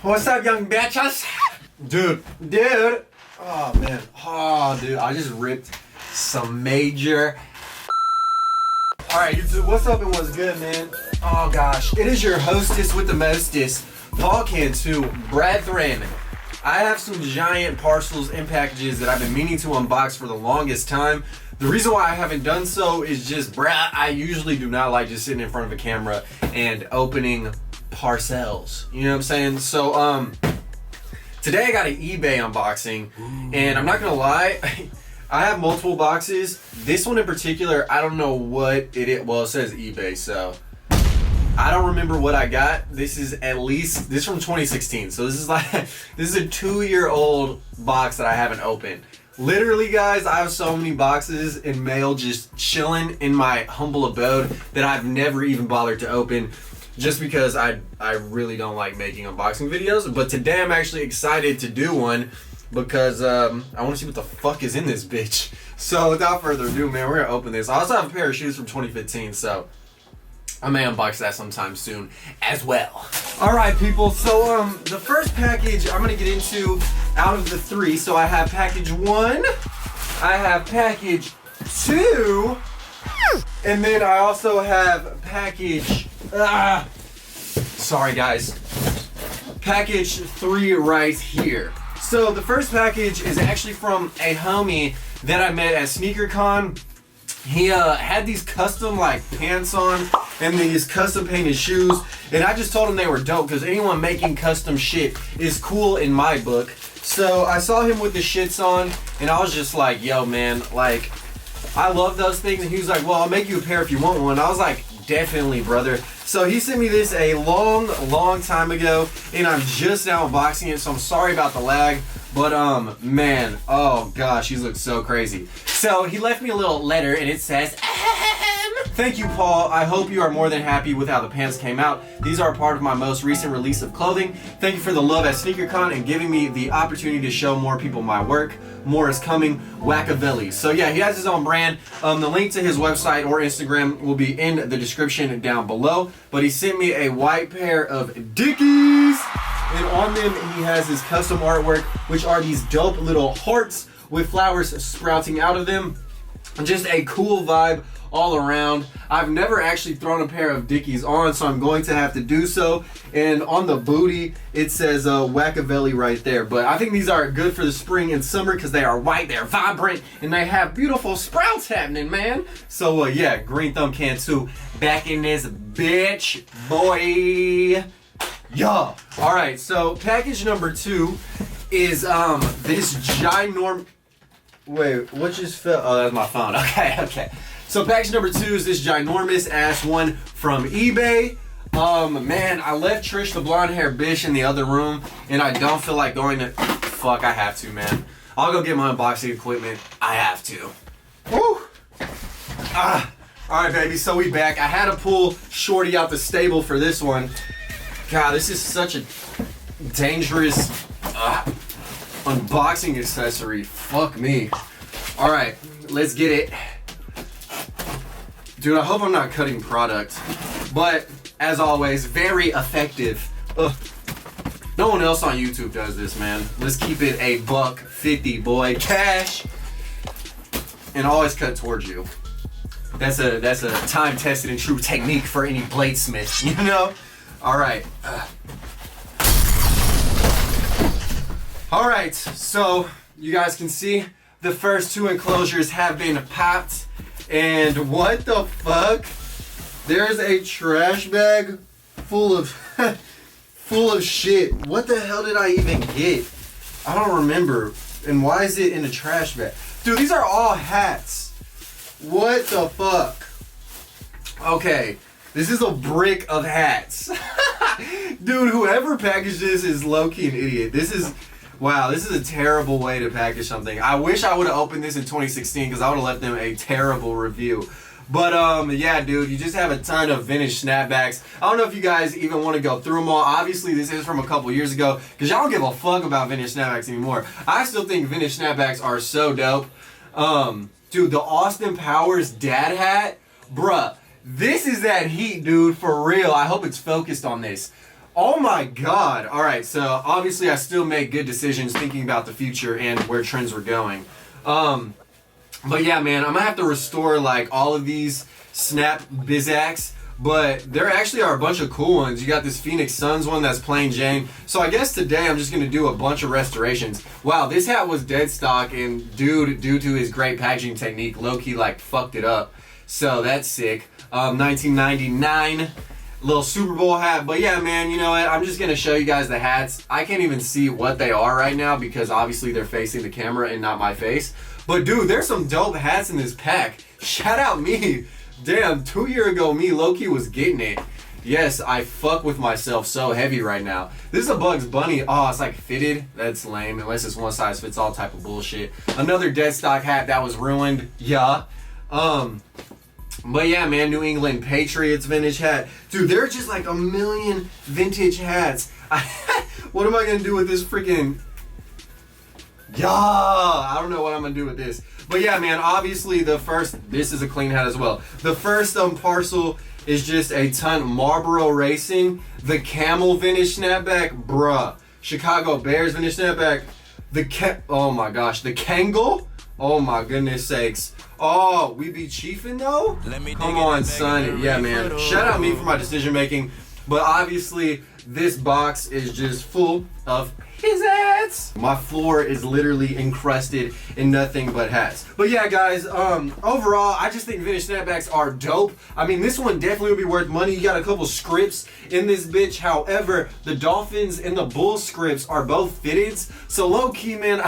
What's up, young bitches? Dude. Oh, man. Oh, dude, I just ripped some major. Alright, YouTube, what's up and what's good, man? Oh, gosh. It is your hostess with the mostest, Paul Cantu, brethren. I have some giant parcels and packages that I've been meaning to unbox for the longest time. The reason why I haven't done so is just, I usually do not like just sitting in front of a camera and opening parcels. You know what I'm saying? So, today I got an eBay unboxing, and I'm not gonna lie, I have multiple boxes. This one in particular, I don't know what it is. Well, it says eBay, so I don't remember what I got. This is from 2016. So this is a 2-year-old box that I haven't opened. Literally, guys, I have so many boxes and mail just chilling in my humble abode that I've never even bothered to open, just because I really don't like making unboxing videos. But today I'm actually excited to do one because I want to see what the fuck is in this bitch. So without further ado, man, we're gonna open this. I also have a pair of shoes from 2015, so I may unbox that sometime soon as well. All right, people, so the first package I'm gonna get into out of the 3. So I have package 1, I have package 2, and then I also have package, sorry guys, package 3 right here. So the first package is actually from a homie that I met at SneakerCon. He had these custom pants on and these custom painted shoes, and I just told him they were dope because anyone making custom shit is cool in my book. So I saw him with the shits on, and I was just like, yo man, I love those things. And he was like, well, I'll make you a pair if you want one. I was like, definitely, brother. So he sent me this a long time ago, and I'm just now unboxing it, so I'm sorry about the lag. But man, oh gosh, these look so crazy. So he left me a little letter, and it says, thank you, Paul. I hope you are more than happy with how the pants came out. These are a part of my most recent release of clothing. Thank you for the love at SneakerCon and giving me the opportunity to show more people my work. More is coming, Wackavelli. So yeah, he has his own brand. The link to his website or Instagram will be in the description down below. But he sent me a white pair of Dickies, and on them he has his custom artwork, which are these dope little hearts with flowers sprouting out of them. Just a cool vibe all around. I've never actually thrown a pair of Dickies on, so I'm going to have to do so. And on the booty, it says Wackavelli right there. But I think these are good for the spring and summer because they are white, they're vibrant, and they have beautiful sprouts happening, man. So yeah, Green Thumb Cantu back in this bitch, boy. Yeah. All right, so package number 2 is this ginormous. Wait, what just fell? Oh, that's my phone. Okay. So package number 2 is this ginormous ass one from eBay. Man, I left Trish the blonde hair bitch in the other room, and I don't feel like going to. Fuck, I have to, man. I'll go get my unboxing equipment. I have to. Woo. All right, baby. So we back. I had to pull Shorty out the stable for this one. God, this is such a dangerous unboxing accessory. Fuck me. All right, let's get it. Dude, I hope I'm not cutting product, but as always, very effective. No one else on YouTube does this, man. Let's keep it a $1.50, boy. Cash, and always cut towards you. That's a time-tested and true technique for any bladesmith, you know? All right. All right, so you guys can see the first 2 enclosures have been popped. And what the fuck? There's a trash bag full of shit. What the hell did I even get? I don't remember. And why is it in a trash bag? Dude, these are all hats. What the fuck? Okay, this is a brick of hats. Dude, whoever packaged this is low-key an idiot. Wow, this is a terrible way to package something. I wish I would have opened this in 2016 because I would have left them a terrible review. But yeah, dude, you just have a ton of vintage snapbacks. I don't know if you guys even want to go through them all. Obviously, this is from a couple years ago because y'all don't give a fuck about vintage snapbacks anymore. I still think vintage snapbacks are so dope. Dude, the Austin Powers dad hat, bruh, this is that heat, dude, for real. I hope it's focused on this. Oh my God. All right, so obviously I still make good decisions thinking about the future and where trends were going. But yeah, man, I'm gonna have to restore like all of these Snap Bizacs, but there actually are a bunch of cool ones. You got this Phoenix Suns one that's plain Jane. So I guess today I'm just gonna do a bunch of restorations. Wow, this hat was dead stock, and dude, due to his great packaging technique, low-key like fucked it up. So that's sick. 1999. Little Super Bowl hat. But yeah, man, you know what? I'm just going to show you guys the hats. I can't even see what they are right now because obviously they're facing the camera and not my face. But dude, there's some dope hats in this pack. Shout out me. Damn, 2 years ago, me low-key was getting it. Yes, I fuck with myself so heavy right now. This is a Bugs Bunny. Oh, it's like fitted. That's lame, unless it's one size fits all type of bullshit. Another dead stock hat that was ruined. Yeah. But yeah, man, New England Patriots vintage hat. Dude, there are just like a million vintage hats. What am I going to do with this freaking... Yeah, I don't know what I'm going to do with this. But yeah, man, obviously the first... This is a clean hat as well. The first parcel is just a ton. Marlboro Racing. The Camel vintage snapback. Bruh. Chicago Bears vintage snapback. Oh my gosh. The Kangol. Oh my goodness sakes. Oh, we be chiefing though? Come on, son. Yeah, man. Shout out me for my decision making. But obviously, this box is just full of his hats. My floor is literally encrusted in nothing but hats. But yeah, guys, overall, I just think vintage snapbacks are dope. I mean, this one definitely will be worth money. You got a couple scripts in this bitch. However, the Dolphins and the Bulls scripts are both fitteds. So low key, man,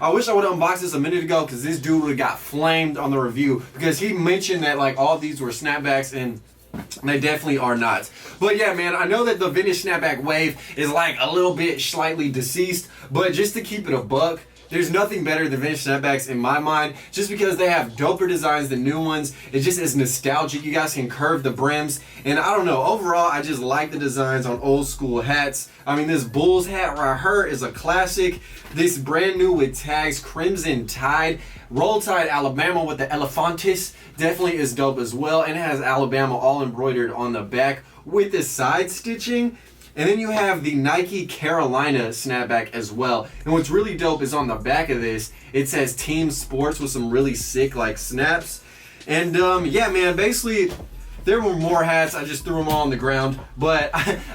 I wish I would have unboxed this a minute ago because this dude would have got flamed on the review because he mentioned that like all these were snapbacks and they definitely are not. But yeah, man, I know that the vintage snapback wave is like a little bit slightly deceased, but just to keep it a buck, there's nothing better than vintage snapbacks in my mind, just because they have doper designs than new ones. It just is nostalgic. You guys can curve the brims, and I don't know, overall I just like the designs on old school hats. I mean, this Bulls hat right here is a classic. This brand new with tags, Crimson Tide, Roll Tide Alabama with the Elefantis definitely is dope as well, and it has Alabama all embroidered on the back with the side stitching. And then you have the Nike Carolina snapback as well. And what's really dope is on the back of this, it says Team Sports with some really sick like snaps. And yeah, man, basically there were more hats. I just threw them all on the ground. But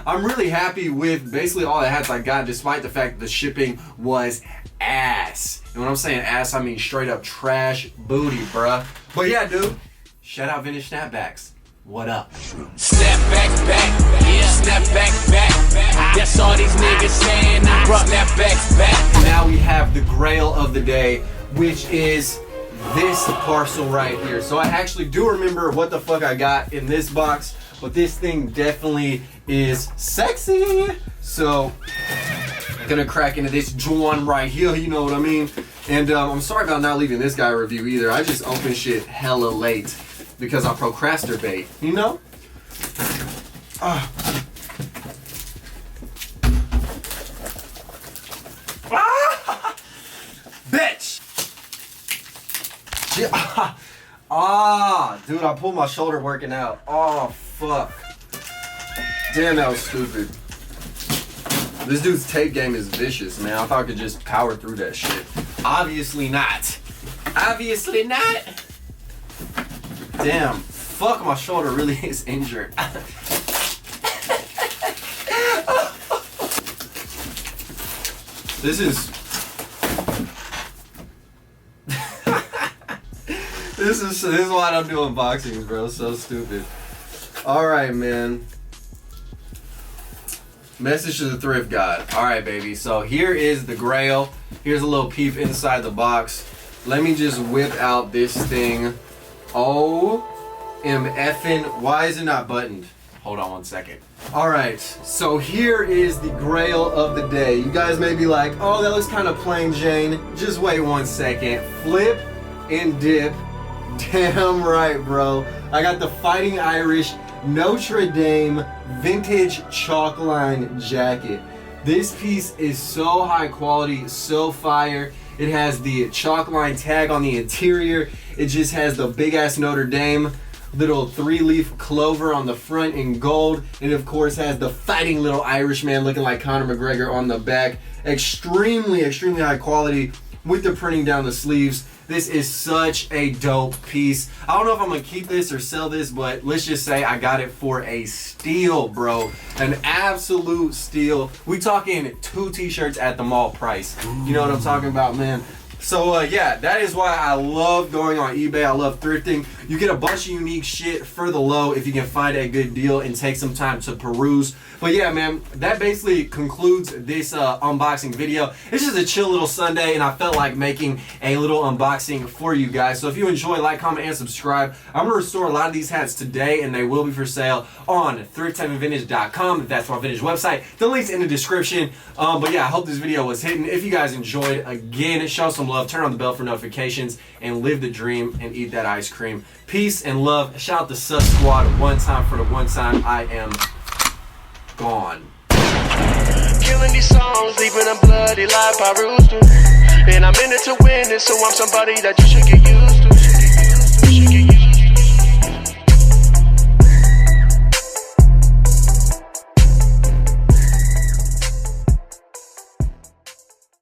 I'm really happy with basically all the hats I got, despite the fact that the shipping was ass. And when I'm saying ass, I mean straight up trash booty, bruh. But yeah, dude, shout out vintage snapbacks. What up? Snapback back, yeah, snapback back. That's all these niggas saying. I brought snapbacks back. Now we have the grail of the day, which is this parcel right here. So I actually do remember what the fuck I got in this box, but this thing definitely is sexy. So I'm gonna crack into this joint right here, you know what I mean? And I'm sorry about not leaving this guy a review either. I just open shit hella late because I procrastinate, you know? Bitch! Dude, I pulled my shoulder working out. Oh, fuck. Damn, that was stupid. This dude's tape game is vicious, man. I thought I could just power through that shit. Obviously not. Obviously not. Damn, fuck, my shoulder really is injured. This is this is why I don't do unboxings, bro. So stupid. Alright, man. Message to the thrift god. Alright, baby. So here is the grail. Here's a little peep inside the box. Let me just whip out this thing. OMFing. Why is it not buttoned? Hold on one second. Alright, so here is the grail of the day. You guys may be like, oh, that looks kind of plain Jane. Just wait 1 second. Flip and dip. Damn right, bro. I got the Fighting Irish Notre Dame vintage chalkline jacket. This piece is so high quality, so fire. It has the chalkline tag on the interior. It just has the big ass Notre Dame little 3-leaf clover on the front in gold. And of course has the fighting little Irishman looking like Conor McGregor on the back. Extremely high quality with the printing down the sleeves. This is such a dope piece. I don't know if I'm gonna keep this or sell this, but let's just say I got it for a steal, bro. An absolute steal. We talking 2 t-shirts at the mall price. You know what I'm talking about, man? So yeah, that is why I love going on eBay. I love thrifting. You get a bunch of unique shit for the low if you can find a good deal and take some time to peruse. But yeah, man, that basically concludes this unboxing video. It's just a chill little Sunday, and I felt like making a little unboxing for you guys. So if you enjoy, like, comment, and subscribe. I'm gonna restore a lot of these hats today, and they will be for sale on thriftheavenvintage.com. That's my vintage website. The link's in the description. But yeah, I hope this video was hitting. If you guys enjoyed, again, show some love, turn on the bell for notifications, and live the dream and eat that ice cream. Peace and love. Shout out to Sus Squad one time for the one time I am gone. Killing these songs, leaving a bloody life I roost to. And I'm in it to win it, so I'm somebody that you should get used to.